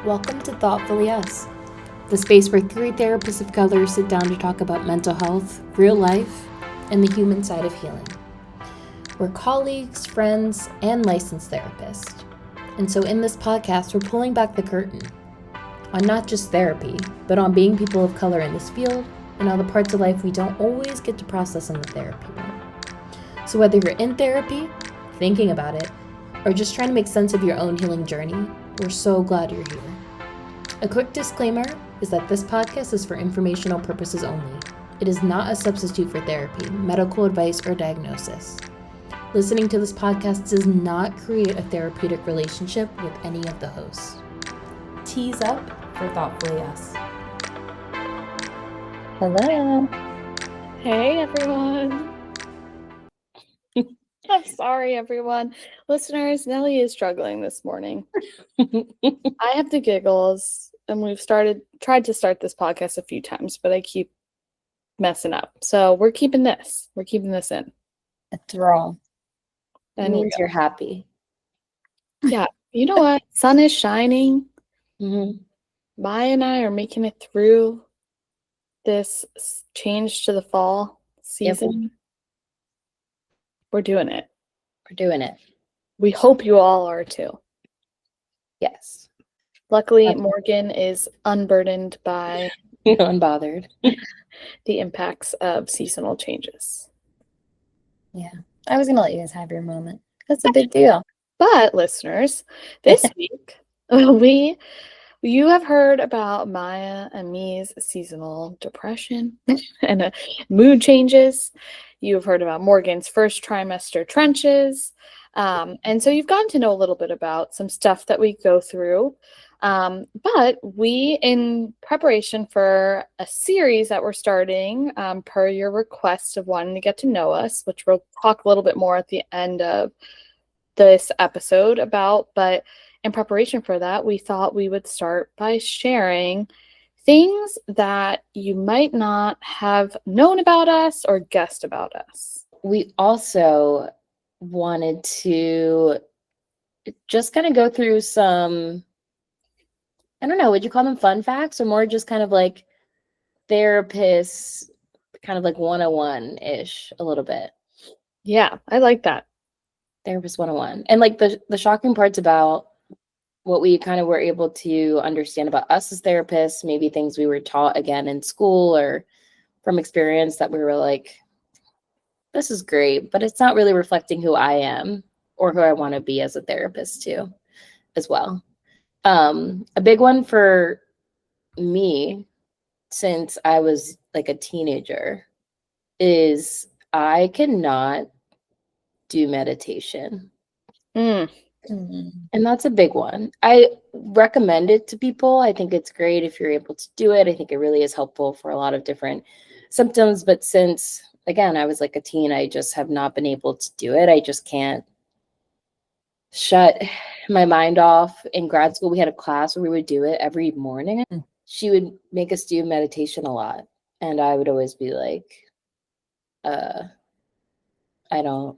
Welcome to Thoughtfully Us, the space where three therapists of color sit down to talk about mental health, real life, and the human side of healing. We're colleagues, friends, and licensed therapists. And so in this podcast, we're pulling back the curtain on not just therapy, but on being people of color in this field and all the parts of life we don't always get to process in the therapy room. So whether you're in therapy, thinking about it, or just trying to make sense of your own healing journey, we're so glad you're here. A quick disclaimer is that this podcast is for informational purposes only. It is not a substitute for therapy, medical advice, or diagnosis. Listening to this podcast does not create a therapeutic relationship with any of the hosts. Tease up for Thoughtfully Us. Hello. Hey, everyone. I'm sorry, everyone. Listeners, Nellie is struggling this morning. I have the giggles, and we've tried to start this podcast a few times, but I keep messing up. So we're keeping this. We're keeping this in. It's raw. It means you're happy. Yeah. You know what? Sun is shining. Mm-hmm. Maya and I are making it through this change to the fall season. Yep. We're doing it. We're doing it. We hope you all are too. Yes. Luckily, Morgan is unburdened by unbothered the impacts of seasonal changes. Yeah. I was going to let you guys have your moment. That's a big deal. But listeners, this week, you have heard about Maya and me's seasonal depression and mood changes. You've heard about Morgan's first trimester trenches. And so you've gotten to know a little bit about some stuff that we go through. But we, in preparation for a series that we're starting, per your request of wanting to get to know us, which we'll talk a little bit more at the end of this episode about, but in preparation for that, we thought we would start by sharing things that you might not have known about us or guessed about us. We also wanted to just kind of go through some, I don't know, would you call them fun facts or more just kind of like therapists, kind of like 101-ish a little bit? Yeah, I like that. Therapist 101. And like the shocking parts about what we kind of were able to understand about us as therapists, maybe things we were taught again in school or from experience that we were like, this is great, but it's not really reflecting who I am or who I want to be as a therapist too, as well. A big one for me, since I was like a teenager, is I cannot do meditation. And that's a big one. I recommend it to people. I think it's great if you're able to do it. I think it really is helpful for a lot of different symptoms. But since, again, I was like a teen, I just have not been able to do it. I just can't shut my mind off. In grad school, we had a class where we would do it every morning. She would make us do meditation a lot. And I would always be like, I don't,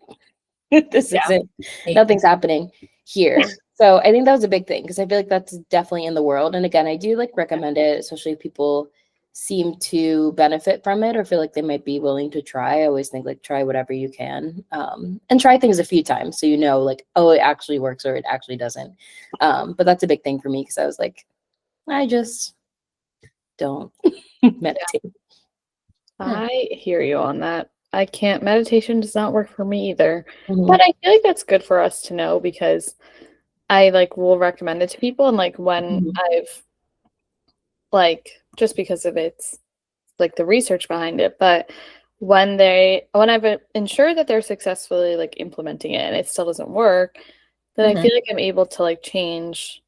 this isn't, nothing's happening here. So I think that was a big thing because I feel like that's definitely in the world. And again, I do like recommend it, especially if people seem to benefit from it or feel like they might be willing to try. I always think like try whatever you can, and try things a few times so you know like, oh, it actually works or it actually doesn't. But that's a big thing for me because I was like, I just don't meditate. I hear you on that. I can't. Meditation does not work for me either. But I feel like that's good for us to know because I like will recommend it to people. And like when I've like, just because of its like the research behind it, but when I've ensured that they're successfully like implementing it and it still doesn't work, then I feel like I'm able to like change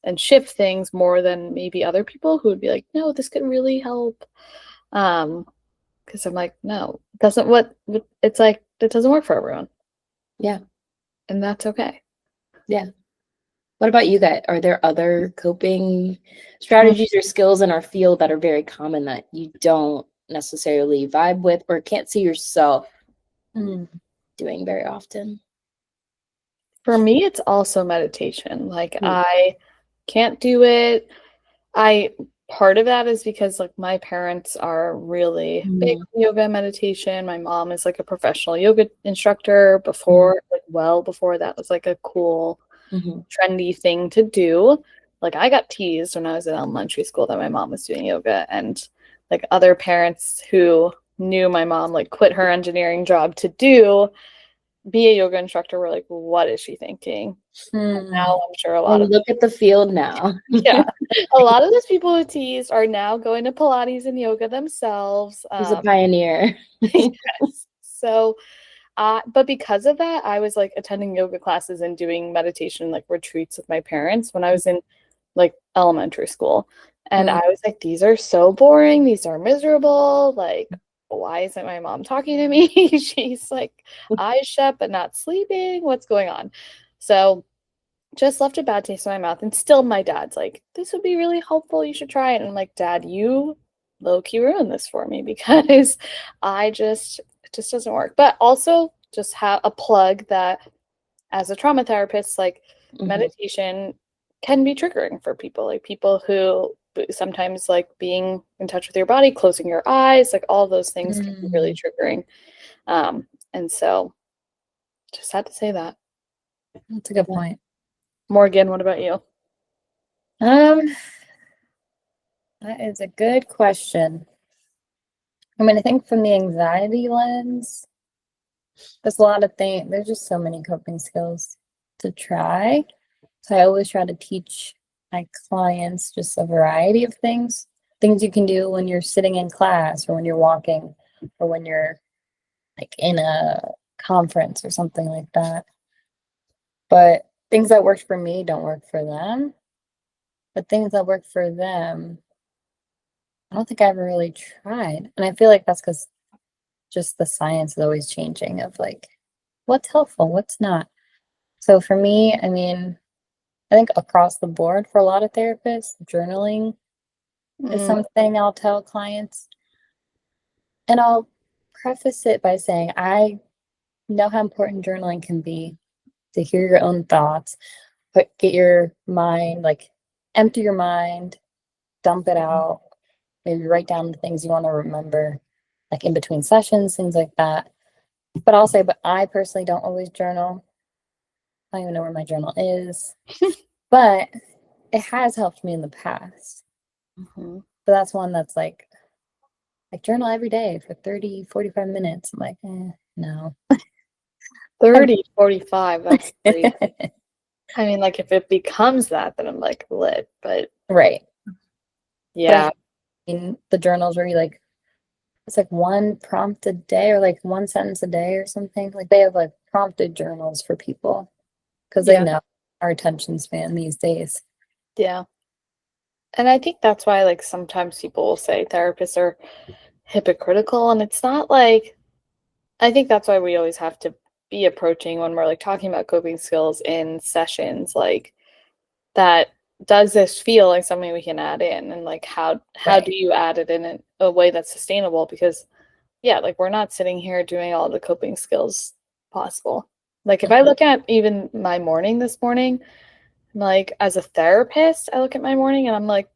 and shift things more than maybe other people who would be like, no, this could really help. Because I'm like, no, it's like, it doesn't work for everyone. Yeah. And that's okay. Yeah. What about you guys? Are there other coping strategies or skills in our field that are very common that you don't necessarily vibe with or can't see yourself doing very often? For me, it's also meditation. Like I can't do it. Part of that is because like my parents are really big on yoga and meditation. My mom is like a professional yoga instructor before, like well before that was like a cool, trendy thing to do. Like I got teased when I was in elementary school that my mom was doing yoga, and like other parents who knew my mom like quit her engineering job to be a yoga instructor were like, what is she thinking? Now I'm sure a lot And of look at the field now. yeah, a lot of those people who teased are now going to Pilates and yoga themselves. She's a pioneer. Yes. So, but because of that, I was like attending yoga classes and doing meditation like retreats with my parents when I was in like elementary school. And I was like, these are so boring. These are miserable. Like, why isn't my mom talking to me? She's like eyes shut but not sleeping. What's going on? So just left a bad taste in my mouth. And still my dad's like, this would be really helpful. You should try it. And I'm like, Dad, you low-key ruined this for me because it just doesn't work. But also just have a plug that as a trauma therapist, like meditation can be triggering for people. Like people who sometimes like being in touch with your body, closing your eyes, like all those things can be really triggering. And so just had to say that. That's a good point. Morgan, what about you? That is a good question. I mean, I think from the anxiety lens, there's a lot of things. There's just so many coping skills to try. So I always try to teach my clients just a variety of things you can do when you're sitting in class or when you're walking or when you're like in a conference or something like that. But things that worked for me don't work for them. But things that work for them, I don't think I ever really tried. And I feel like that's because just the science is always changing of like what's helpful, what's not. So for me, I mean, I think across the board for a lot of therapists, journaling is something I'll tell clients. And I'll preface it by saying I know how important journaling can be to hear your own thoughts, but get your mind, like empty your mind, dump it out, maybe write down the things you want to remember, like in between sessions, things like that. But I'll say, but I personally don't always journal. I don't even know where my journal is, but it has helped me in the past. But that's one that's like journal every day for 30, 45 minutes. I'm like, no. 30, 45, that's crazy. I mean, like, if it becomes that, then I'm like lit, but right. yeah. But I mean, the journals where you like, it's like one prompt a day or like one sentence a day or something. Like they have like prompted journals for people because they know our attention span these days. Yeah. And I think that's why, like, sometimes people will say therapists are hypocritical, and it's not like, I think that's why we always have to be approaching when we're like talking about coping skills in sessions, like that does this feel like something we can add in, and like how do you add it in a way that's sustainable? Because yeah, like we're not sitting here doing all the coping skills possible. Like if I look at even my morning this morning, like as a therapist, I look at my morning and I'm like,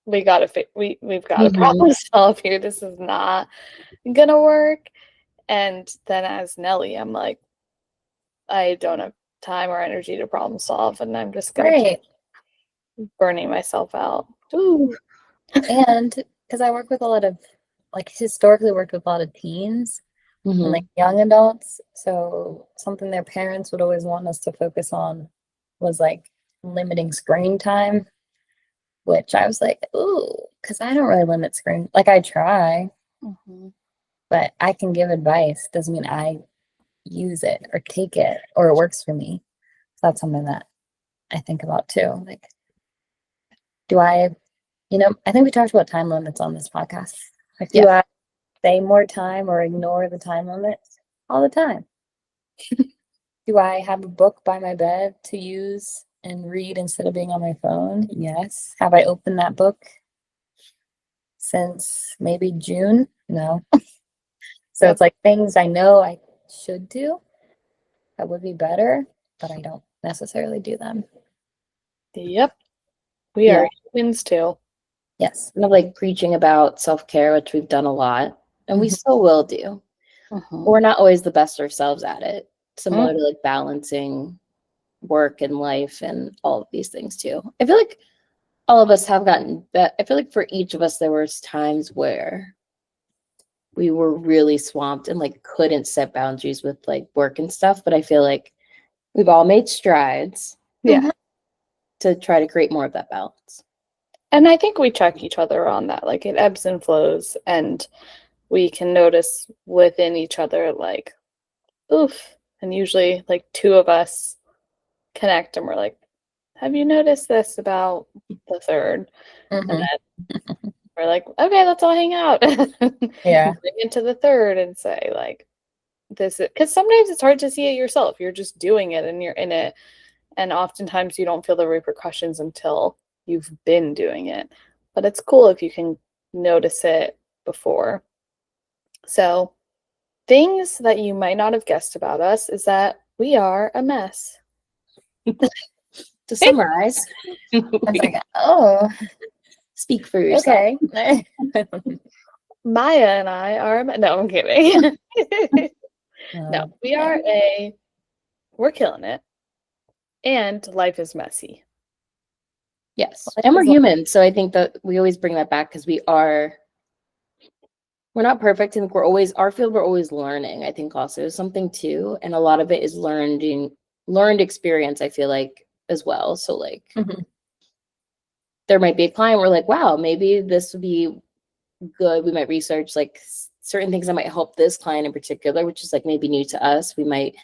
we've got to problem solve here. This is not gonna work. And then as Nelly, I'm like, I don't have time or energy to problem solve, and I'm just gonna keep burning myself out. Ooh. And because I work with a lot of, like, historically worked with a lot of teens and like young adults, so something their parents would always want us to focus on was like limiting screen time, which I was like, ooh, because I don't really limit screen. Like I try, but I can give advice. Doesn't mean I use it or take it or it works for me. So that's something that I think about too. Like, do I, I think we talked about time limits on this podcast. Like, do I say more time or ignore the time limits all the time? Do I have a book by my bed to use and read instead of being on my phone? Yes. Have I opened that book since maybe June? No. So it's like things I know I should do that would be better, but I don't necessarily do them. Yep. We Yeah. are humans too. Yes. Kind of like preaching about self-care, which we've done a lot and we Mhm. still will do. Mhm. We're not always the best ourselves at it. Similar Mm. to like balancing work and life and all of these things too. I feel like all of us have gotten that. I feel like for each of us, there was times where we were really swamped and like couldn't set boundaries with like work and stuff. But I feel like we've all made strides Yeah. Mhm. to try to create more of that balance. And I think we check each other on that. Like it ebbs and flows, and we can notice within each other, like, oof. And usually, like, two of us connect and we're like, have you noticed this about the third? And Mhm. then we're like, okay, let's all hang out. Yeah. Bring it to the third and say, like, this is because sometimes it's hard to see it yourself. You're just doing it and you're in it. And oftentimes you don't feel the repercussions until you've been doing it. But it's cool if you can notice it before. So, things that you might not have guessed about us is that we are a mess. To summarize, I was like, oh, speak for yourself. okay. Maya and I are no, I'm kidding. No, we Yeah. are we're killing it. And life is messy. Yes. Life And we're is like- human. So I think that we always bring that back because we're not perfect. And we're always, our field, we're always learning, I think also is something too. And a lot of it is learned experience, I feel like, as well. So like Mhm. there might be a client where like, wow, maybe this would be good. We might research like certain things that might help this client in particular, which is like maybe new to us. We might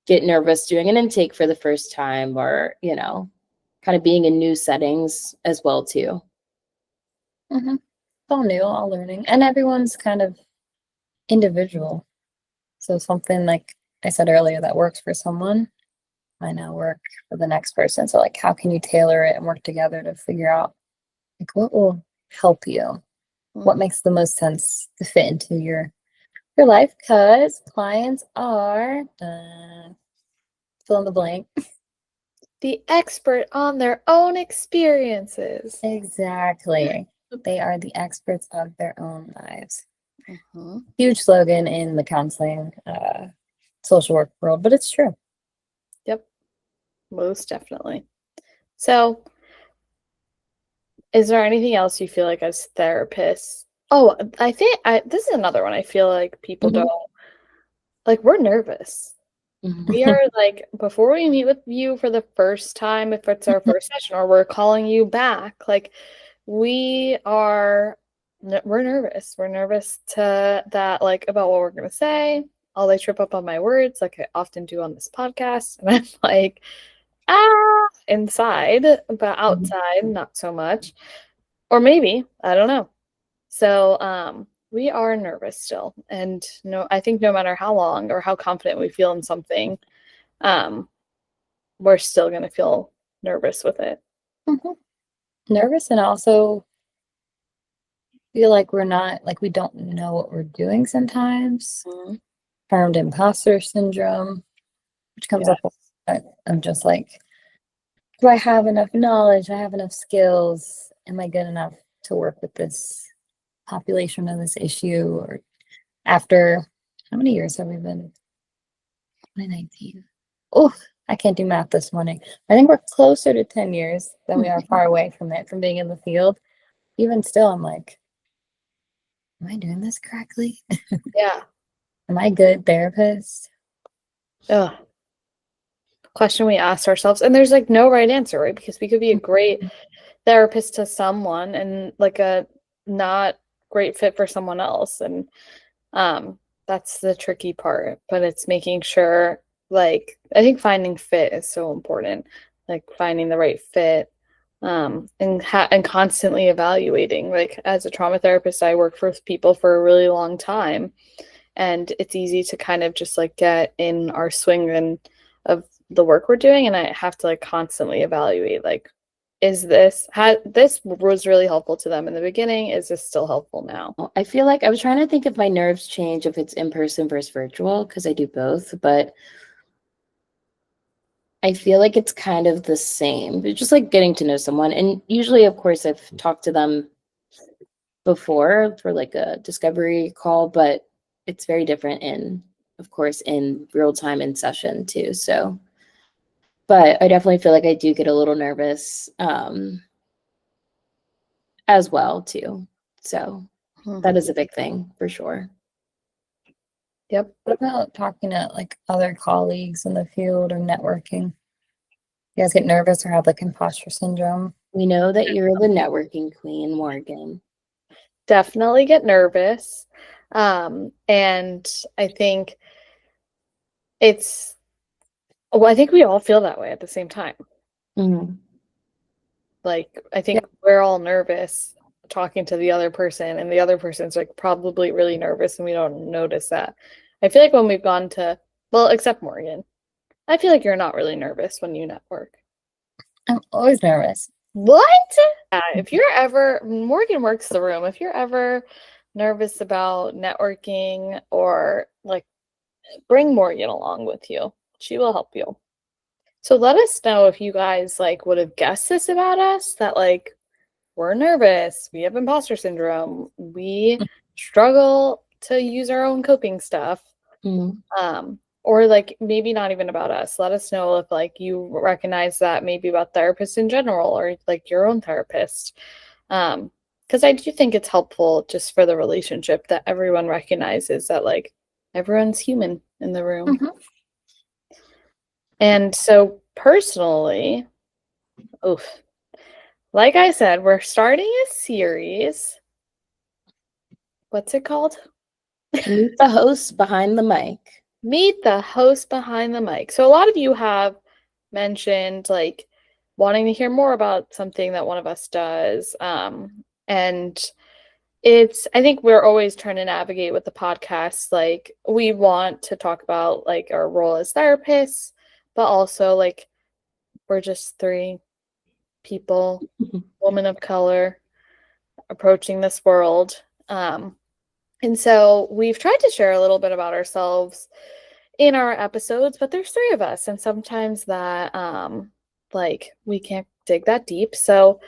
get nervous doing an intake for the first time or, you know, kind of being in new settings as well too. Mhm. It's all new, all learning. And everyone's kind of individual. So something like I said earlier that works for someone might not work for the next person. So like how can you tailor it and work together to figure out like what will help you? What makes the most sense to fit into your life? Because clients are fill in the blank. The expert on their own experiences. Exactly. They are the experts of their own lives. Mhm. Huge slogan in the counseling social work world, but it's true. Yep, most definitely. So, is there anything else you feel like as therapists? Oh, I think this is another one. I feel like people Mhm. don't like we're nervous. Mhm. We are like before we meet with you for the first time, if it's our first session or we're calling you back, like we are we're nervous. We're nervous to that like about what we're gonna say. I'll like trip up on my words like I often do on this podcast. And I'm like, inside, but outside, not so much. Or maybe, I don't know. So, we are nervous still. And no, I think no matter how long or how confident we feel in something, um, we're still gonna feel nervous with it. Mhm. Nervous and also feel like we're not like we don't know what we're doing sometimes. Mhm. Termed imposter syndrome, which comes up a lot. I'm just like, do I have enough knowledge? Do I have enough skills? Am I good enough to work with this population of this issue? Or after how many years have we been? 2019. Oh, I can't do math this morning. I think we're closer to 10 years than we are far away from it, from being in the field. Even still, I'm like, am I doing this correctly? Yeah. Am I a good therapist? Ugh. Question we asked ourselves, and there's like no right answer, right? Because we could be a great therapist to someone and like a not great fit for someone else. And that's the tricky part. But it's making sure like I think finding fit is so important. Like finding the right fit and constantly evaluating. Like as a trauma therapist, I worked with people for a really long time, and it's easy to kind of just like get in our swing and of the work we're doing, and I have to like constantly evaluate like this was really helpful to them in the beginning, is this still helpful now? I feel like I was trying to think if my nerves change if it's in person versus virtual because I do both, but I feel like it's kind of the same. It's just like getting to know someone. And usually, of course, I've talked to them before for like a discovery call, but it's very different of course, in real time in session too. So, but I definitely feel like I do get a little nervous as well too. So that is a big thing for sure. Yep. What about talking to like other colleagues in the field or networking? You guys get nervous or have like imposter syndrome? We know that you're the networking queen, Morgan. Definitely get nervous. And I think I think we all feel that way at the same time. Mm-hmm. Like, I think we're all nervous talking to the other person, and the other person's like probably really nervous, and we don't notice that. I feel like when we've gone to, well, except Morgan, I feel like you're not really nervous when you network. I'm always nervous. What? If you're ever, Morgan works the room, if you're ever nervous about networking or like, bring Morgan along with you. She will help you. So let us know if you guys like would have guessed this about us, that like we're nervous, we have imposter syndrome, we struggle to use our own coping stuff. Or like maybe not even about us. Let us know if like you recognize that maybe about therapists in general or like your own therapist. Because I do think it's helpful just for the relationship that everyone recognizes that like everyone's human in the room. Mm-hmm. And so personally, like I said, we're starting a series. What's it called? Meet the host behind the mic. Meet the host behind the mic. So a lot of you have mentioned like wanting to hear more about something that one of us does. And I think we're always trying to navigate with the podcast. Like we want to talk about like our role as therapists, but also like we're just three people, women of color, approaching this world. And so we've tried to share a little bit about ourselves in our episodes, but there's three of us, and sometimes that like we can't dig that deep. So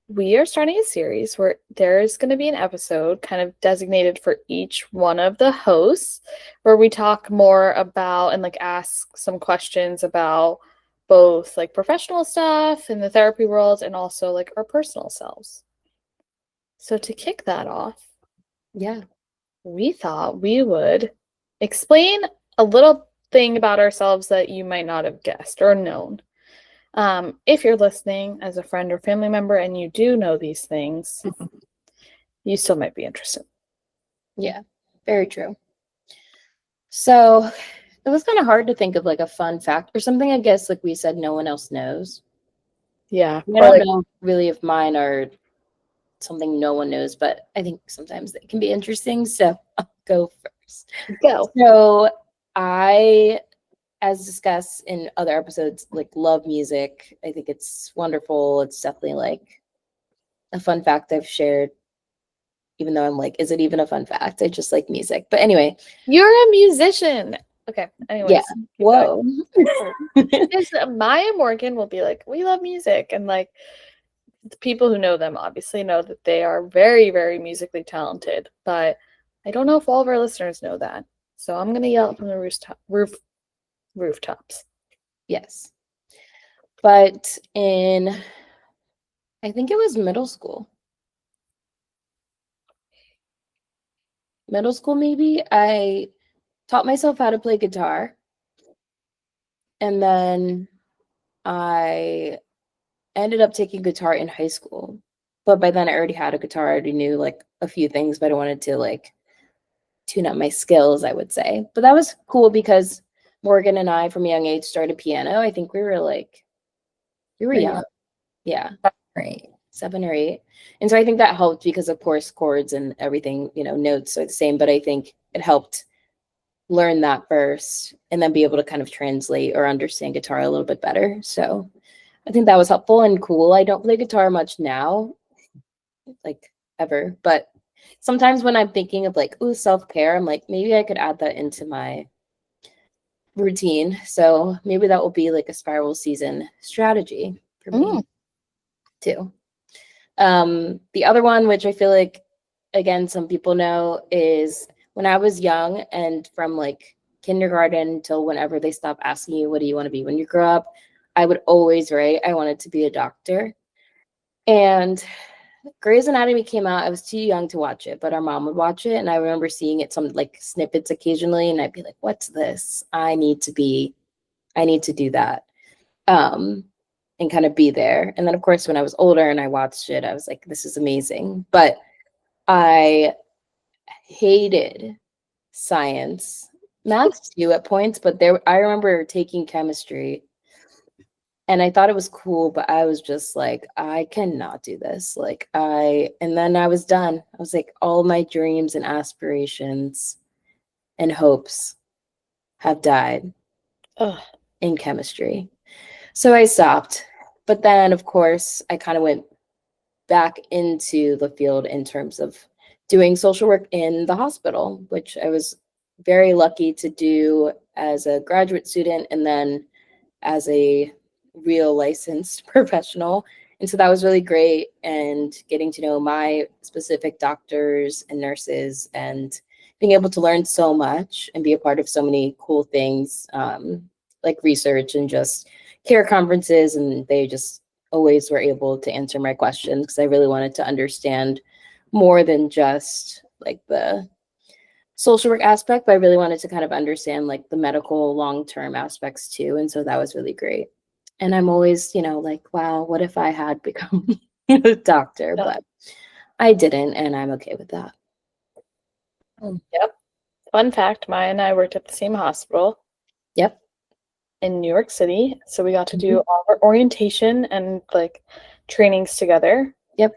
we are starting a series where there's going to be an episode kind of designated for each one of the hosts where we talk more about and like ask some questions about both like professional stuff in the therapy world and also like our personal selves. So to kick that off, we thought we would explain a little thing about ourselves that you might not have guessed or known. If you're listening as a friend or family member and you do know these things, you still might be interested. Yeah, very true. So it was kind of hard to think of like a fun fact or something, I guess, like we said, no one else knows. Yeah. I don't know really if mine are something no one knows, but I think sometimes they can be interesting. So I'll go first. Go. So I, as discussed in other episodes, like love music. I think it's wonderful. It's definitely like a fun fact I've shared, even though I'm like, is it even a fun fact? I just like music. But anyway. You're a musician. Okay. Anyways. Yeah. Whoa. Maya and Morgan will be like, we love music. And like the people who know them obviously know that they are very, very musically talented. But I don't know if all of our listeners know that. So I'm going to yell it from the rooftops. Yes. But I think it was middle school. Maybe, I taught myself how to play guitar. And then I ended up taking guitar in high school. But by then I already had a guitar. I already knew like a few things, but I wanted to like tune up my skills, I would say. But that was cool because Morgan and I from a young age started piano. I think we were young. Yeah. Right. 7 or 8. And so I think that helped because of course chords and everything, notes are the same, but I think it helped learn that first and then be able to kind of translate or understand guitar a little bit better. So I think that was helpful and cool. I don't play guitar much now, like ever, but sometimes when I'm thinking of like, ooh, self-care, I'm like, maybe I could add that into my routine. So maybe that will be like a spiral season strategy for me too. The other one, which I feel like, again, some people know, is when I was young and from like kindergarten till whenever they stop asking you, what do you want to be when you grow up? I would always write, I wanted to be a doctor. And Grey's Anatomy came out. I was too young to watch it, but our mom would watch it. And I remember seeing it, some like snippets occasionally. And I'd be like, what's this? I need to do that. And kind of be there. And then, of course, when I was older and I watched it, I was like, this is amazing. But I hated science, math too at points, but I remember taking chemistry and I thought it was cool, but I was just like, I cannot do this. And then I was done. I was like, all my dreams and aspirations and hopes have died in chemistry. So I stopped. But then, of course, I kind of went back into the field in terms of doing social work in the hospital, which I was very lucky to do as a graduate student and then as a real licensed professional. And so that was really great. And getting to know my specific doctors and nurses and being able to learn so much and be a part of so many cool things, like research and just care conferences. And they just always were able to answer my questions because I really wanted to understand more than just like the social work aspect, but I really wanted to kind of understand like the medical long-term aspects too. And so that was really great. And I'm always, like, wow, what if I had become a doctor? But I didn't, and I'm okay with that. Yep. Fun fact, Maya and I worked at the same hospital. Yep. In New York City. So we got to do all our orientation and like trainings together. Yep.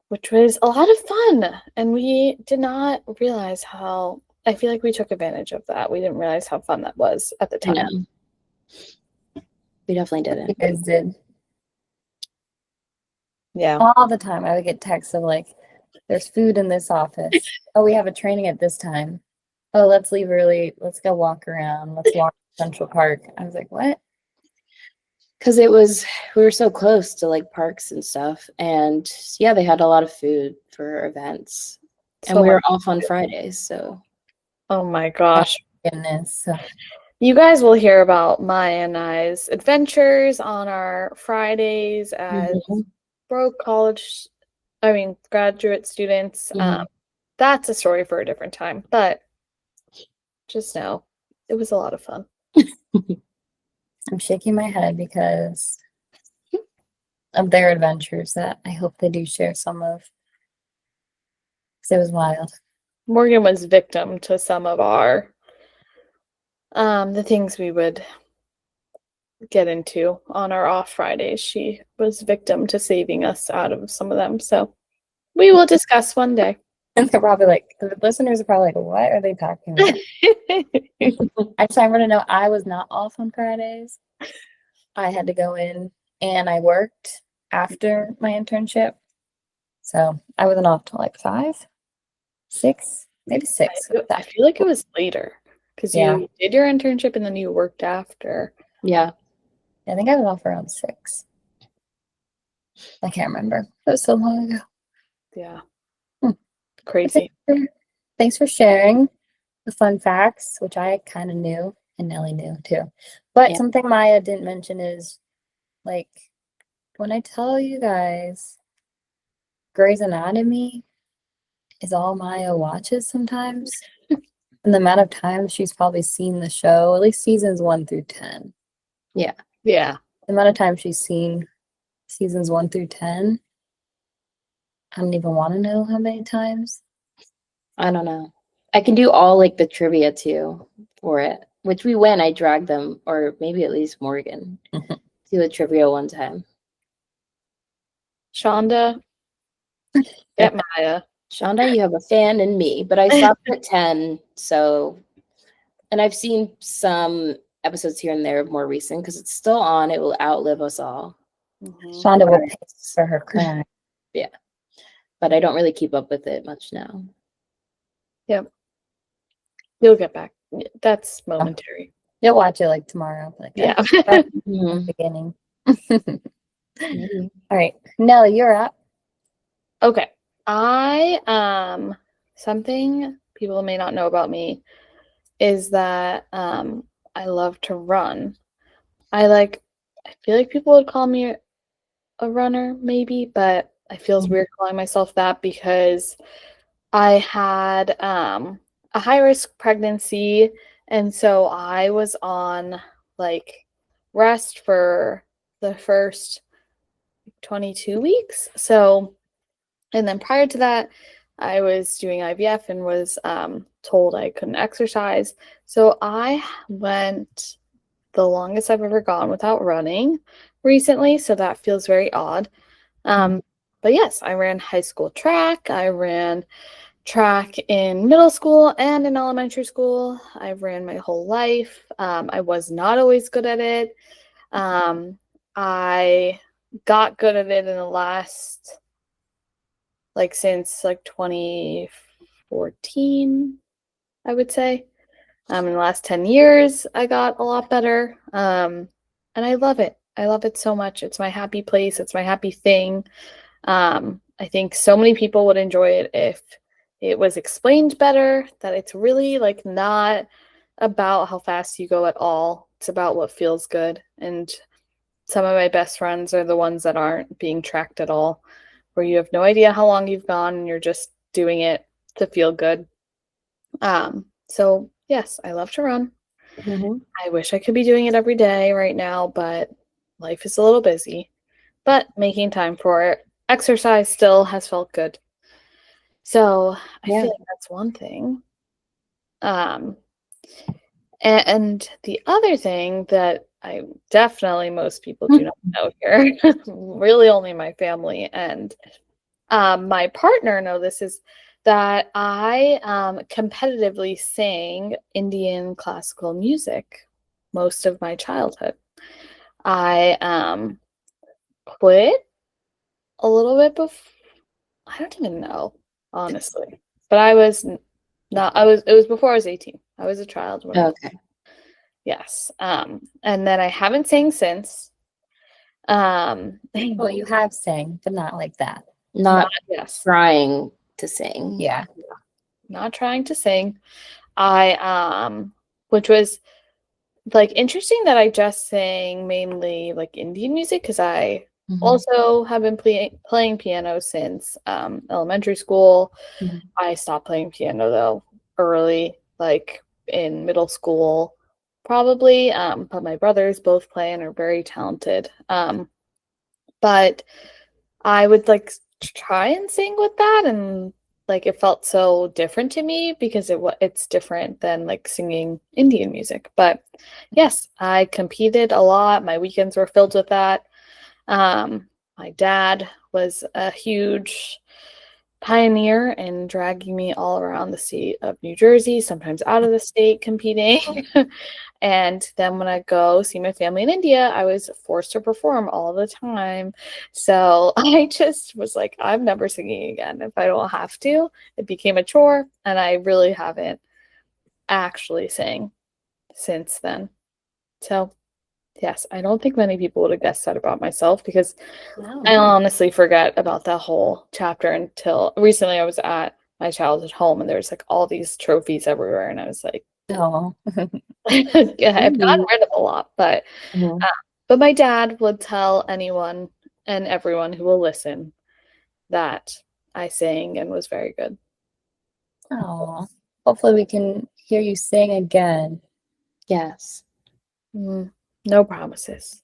Which was a lot of fun. And we did not realize how, I feel like we took advantage of that. We didn't realize how fun that was at the time. I know. We definitely didn't. You guys did. Yeah. All the time. I would get texts of like, there's food in this office. Oh, we have a training at this time. Oh, let's leave early. Let's go walk around. Let's walk to Central Park. I was like, what? Because we were so close to like parks and stuff. And yeah, they had a lot of food for events. And we were off on Fridays. So. Oh my gosh. Oh, goodness. You guys will hear about Maya and I's adventures on our Fridays as graduate students. That's a story for a different time. But just know it was a lot of fun. I'm shaking my head because of their adventures that I hope they do share some of. Because it was wild. Morgan was victim to some of our the things we would get into on our off Fridays. She was victim to saving us out of some of them. So we will discuss one day. And they're probably like, the listeners are probably like, what are they talking about? I just want to know I was not off on Fridays. I had to go in and I worked after my internship. So I wasn't off till like 5, 6, maybe 6. I feel like it was later because you did your internship and then you worked after. Yeah. I think I was off around 6. I can't remember. It was so long ago. Yeah. Crazy. Thanks for sharing the fun facts, which I kind of knew and Nellie knew too. But something Maya didn't mention is, like, when I tell you guys Grey's Anatomy is all Maya watches sometimes, and the amount of times she's probably seen the show, at least seasons 1 through 10. Yeah. Yeah. The amount of times she's seen seasons 1 through 10, I don't even want to know how many times. I don't know. I can do all like the trivia too for it, which we win. I dragged them, or maybe at least Morgan, to a trivia one time. Shonda, get Maya. Shonda, you have a fan in me, but I stopped at 10. So, and I've seen some episodes here and there more recent because it's still on. It will outlive us all. Shonda will pay for her crime. Yeah. But I don't really keep up with it much now. Yep. You'll get back. That's momentary. You'll watch it like tomorrow. Like, Yeah. start from the Mhm. beginning. Maybe. All right, Nelly, you're up. Okay. I something people may not know about me is that I love to run. I feel like people would call me a runner maybe, but I feels Mhm. weird calling myself that because I had a high risk pregnancy, and so I was on like rest for the first 22 weeks. So, and then prior to that, I was doing IVF and was told I couldn't exercise. So I went the longest I've ever gone without running recently. So that feels very odd. Um, but yes, I ran high school track. I ran track in middle school and in elementary school. I ran my whole life. I was not always good at it. I got good at it in the last, like, since like 2014, I would say. In the last 10 years, I got a lot better. And I love it. I love it so much. It's my happy place. It's my happy thing. I think so many people would enjoy it if it was explained better, that it's really like not about how fast you go at all. It's about what feels good. And some of my best friends are the ones that aren't being tracked at all, where you have no idea how long you've gone and you're just doing it to feel good. So yes, I love to run. Mhm. I wish I could be doing it every day right now, but life is a little busy. But making time for it, exercise still has felt good. So I Yeah. feel like that's one thing. Um, and the other thing that I definitely most people do not know here, really only my family and my partner know this, is that I competitively sang Indian classical music most of my childhood. I quit a little bit before. I don't even know, honestly. But I was not, it was before I was 18. I was a child when I, Okay. yes. And then I haven't sang since. Well, you have sang, but not like that. Not, Not yes, trying to sing. Yeah. not trying to sing. I, which was like interesting that I just sang mainly like Indian music because I Mhm. also have been playing piano since elementary school. Mhm. I stopped playing piano though early, like in middle school, probably. But my brothers both play and are very talented. But I would like try and sing with that, and like it felt so different to me because it's different than like singing Indian music. But yes, I competed a lot. My weekends were filled with that. My dad was a huge pioneer in dragging me all around the state of New Jersey, sometimes out of the state competing. And then when I go see my family in India, I was forced to perform all the time. So I just was like, I'm never singing again if I don't have to. It became a chore, and I really haven't actually sang since then. So, yes, I don't think many people would have guessed that about myself because I Wow. honestly forget about that whole chapter until recently. I was at my childhood home and there's like all these trophies everywhere, and I was like, Oh. yeah, I've gotten Maybe. rid of a lot, Mhm. uh, but my dad would tell anyone and everyone who will listen that I sang and was very good. Oh. Hopefully we can hear you sing again. Yes. No promises.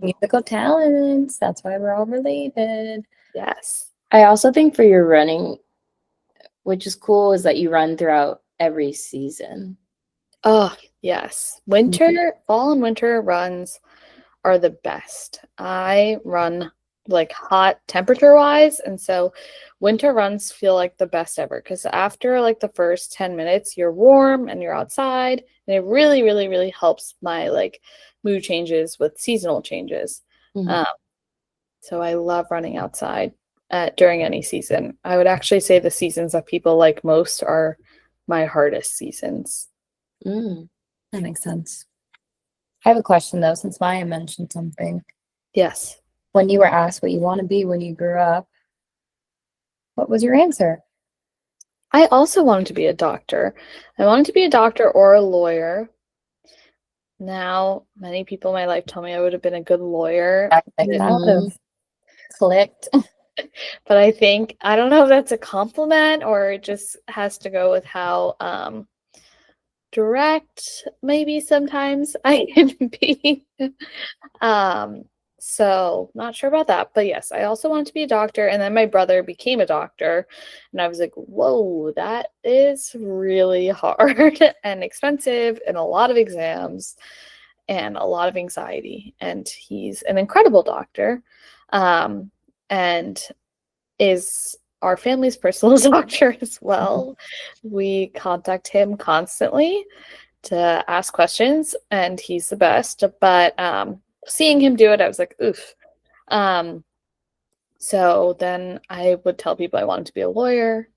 Musical talents. That's why we're all related. Yes. I also think for your running, which is cool, is that you run throughout every season. Oh, yes. Fall and winter runs are the best. I run like hot temperature wise, and so winter runs feel like the best ever because after like the first 10 minutes, you're warm and you're outside, and it really, really, really helps my like mood changes with seasonal changes. Mhm. Um, so I love running outside during any season. I would actually say the seasons that people like most are my hardest seasons. Mm. That makes sense. I have a question though, since Maya mentioned something. Yes. When you were asked what you want to be when you grew up, what was your answer? I also wanted to be a doctor. I wanted to be a doctor or a lawyer. Now, many people in my life tell me I would have been a good lawyer. Like that would have clicked. But I think, I don't know if that's a compliment or it just has to go with how direct maybe sometimes I can be. Um, so not sure about that. But yes, I also wanted to be a doctor. And then my brother became a doctor. And I was like, whoa, that is really hard and expensive and a lot of exams and a lot of anxiety. And he's an incredible doctor. And is our family's personal doctor as well. We contact him constantly to ask questions, and he's the best. But seeing him do it, I was like, oof. So then I would tell people I wanted to be a lawyer,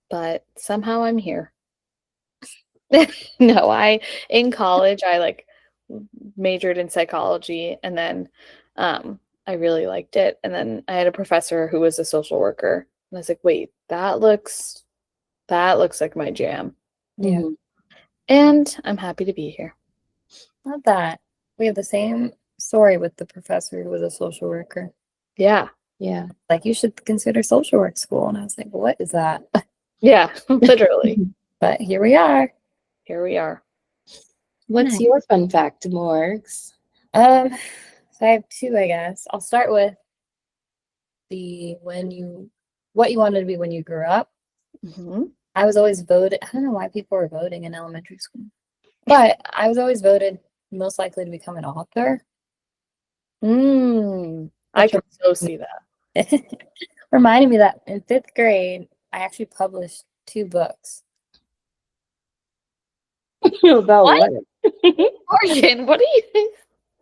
but somehow I'm here. No, in college I like majored in psychology, and then I really liked it. And then I had a professor who was a social worker, and I was like, wait, that looks like my jam. Yeah. Mhm. And I'm happy to be here. Not that. We have the same story with the professor who was a social worker. Yeah. Yeah. Like, you should consider social work school. And I was like, what is that? Yeah, literally. But here we are. Here we are. What's Nice. your fun fact, Morgs? So I have two, I guess. I'll start with what you wanted to be when you grew up. Mm-hmm. I was always voted. I don't know why people were voting in elementary school, but I was always voted most likely to become an author. I Which can so see that. reminded me that in 5th grade, I actually published 2 books. About what? Morgan, what are you?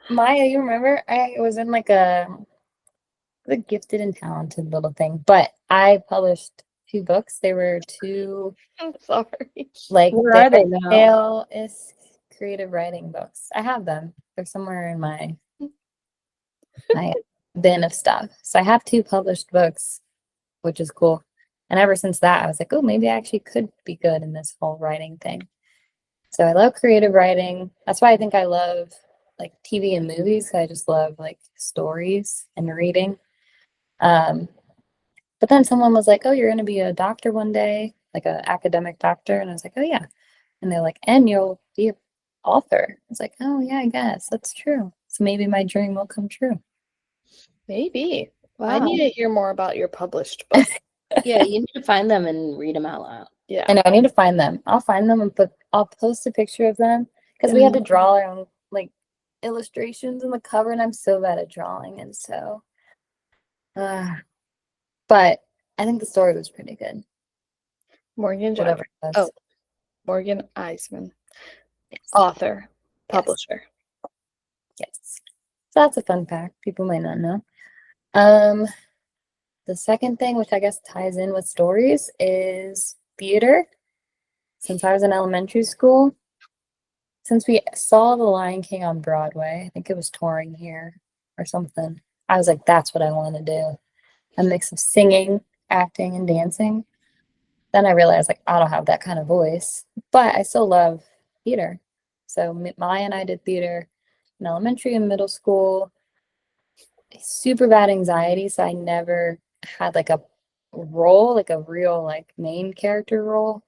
Maya, you remember? I was in like the gifted and talented little thing, but I published 2 books. They were 2 I'm sorry. like Where are they now? Dale is creative writing books. I have them. They're somewhere in my bin of stuff. So I have 2 published books, which is cool. And ever since that, I was like, oh, maybe I actually could be good in this whole writing thing. So I love creative writing. That's why I think I love like TV and movies. I just love like stories and reading. But then someone was like, oh, you're going to be a doctor one day, like an academic doctor. And I was like, oh, yeah. And they're like, and you'll be an author. I was like, oh, yeah, I guess that's true. So maybe my dream will come true. Maybe. I Wow. need to hear more about your published book. Yeah, you need to find them and read them out loud. Yeah. I know, I need to find them. I'll find them and I'll post a picture of them because we had to draw our own like illustrations in the cover, and I'm so bad at drawing. And so, but I think the story was pretty good. Morgan Whatever Jenner. it was. Oh, Morgan Eisman. Yes. Author, Yes. publisher. Yes. So that's a fun fact people might not know. The second thing, which I guess ties in with stories, is theater. Since I was in elementary school, since we saw The Lion King on Broadway, I think it was touring here or something, I was like, that's what I want to do. A mix of singing, acting, and dancing. Then I realized like I don't have that kind of voice, but I still love theater. So Maya and I did theater in elementary and middle school. Super bad anxiety, so I never had like a role, like a real like main character role.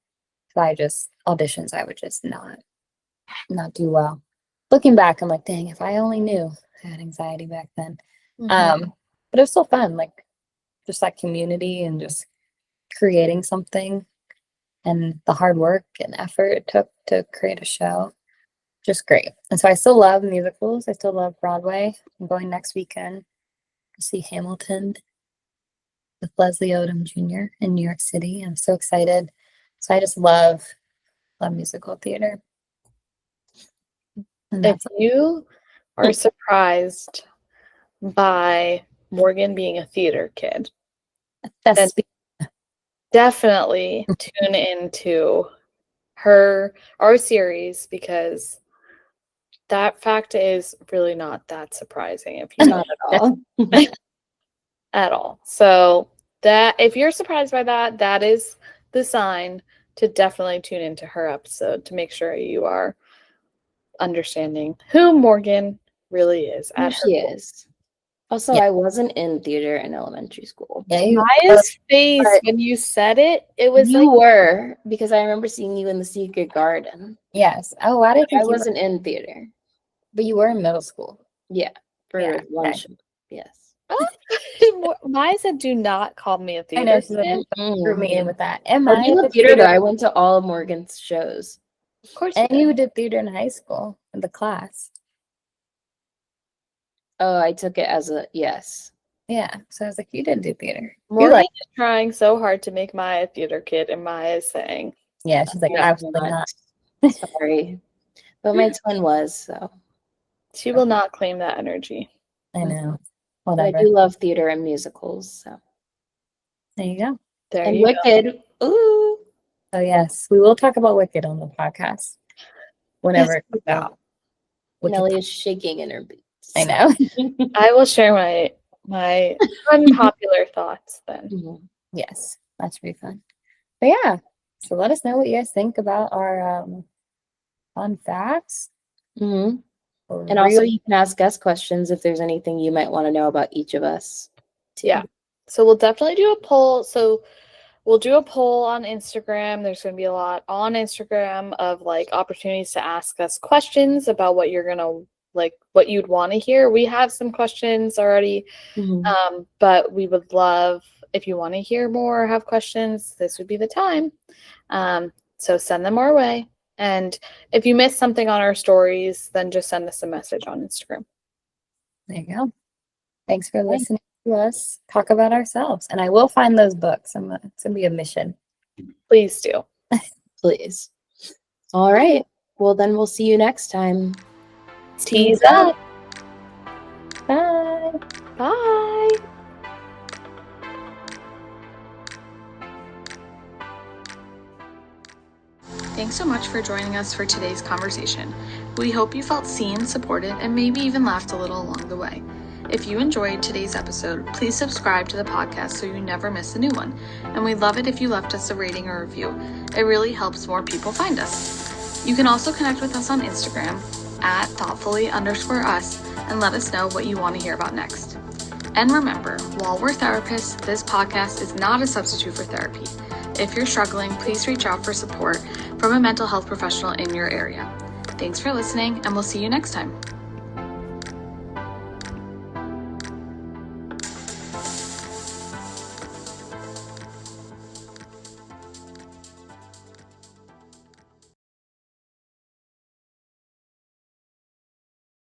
So I just auditions, I would just not do well. Looking back, I'm like, dang, if I only knew I had anxiety back then. Mhm. But it was still fun, like just that community and just creating something and the hard work and effort it took to create a show. Just great. And so I still love musicals. I still love Broadway. I'm going next weekend to see Hamilton with Leslie Odom Jr. in New York City. I'm so excited. So I just love musical theater. And If that's you are surprised by Morgan being a theater kid, then that's definitely tune into our series, because that fact is really not that surprising if you Not at all. at all. So that if you're surprised by that, that is the sign to definitely tune into her episode to make sure you are understanding who Morgan really is Who at her she core. is. Also, Yeah. I wasn't in theater in elementary school. Yeah, you, Maya's face but when you said it was You like, were, because I remember seeing you in the secret garden. yes. Oh, why did I think I you were, wasn't in theater. but you were in middle school. Yeah, for Yeah, one okay. show. Yes. Maya said, "Do not call me a I theater know she's like, kid." threw me in with that. And Well, Maya you love did theater though. theater, I went to all of Morgan's shows. Of course, and you did theater in high school in the class. Oh, I took it as a yes. Yeah, so I was like, you didn't do theater. You're Morgan like, is trying so hard to make Maya a theater kid, and Maya is saying, yeah, she's like, I'm absolutely not. Sorry. But my twin was, so. she will not claim that energy. I know. But I Whatever. do love theater and musicals, so. There you go. There And you go. Wicked. Ooh. So yes, we will talk about Wicked on the podcast whenever Yes, it we comes out. Wicked. Nelly is shaking in her boots. I know. I will share my unpopular thoughts then. Mhm. Yes, that should be fun. But yeah, so let us know what you guys think about our fun facts. Mhm. or And also, real- you can ask us questions if there's anything you might want to know about each of us. Too. Yeah. So we'll definitely do a poll. So we'll do a poll on Instagram. There's going to be a lot on Instagram of like opportunities to ask us questions about what you're going to like, what you'd want to hear. We have some questions already, Mhm. but we would love if you want to hear more or have questions, this would be the time. So send them our way. And if you missed something on our stories, then just send us a message on Instagram. There you go. Thanks for listening to us talk about ourselves. And I will find those books. It's gonna be a mission. Please do. Please. All right. Well, then we'll see you next time. Tease up. Bye. Bye. Thanks so much for joining us for today's conversation. We hope you felt seen, supported, and maybe even laughed a little along the way. If you enjoyed today's episode, please subscribe to the podcast so you never miss a new one. And we'd love it if you left us a rating or review. It really helps more people find us. You can also connect with us on Instagram at thoughtfully_us and let us know what you want to hear about next. And remember, while we're therapists, this podcast is not a substitute for therapy. If you're struggling, please reach out for support from a mental health professional in your area. Thanks for listening, and we'll see you next time.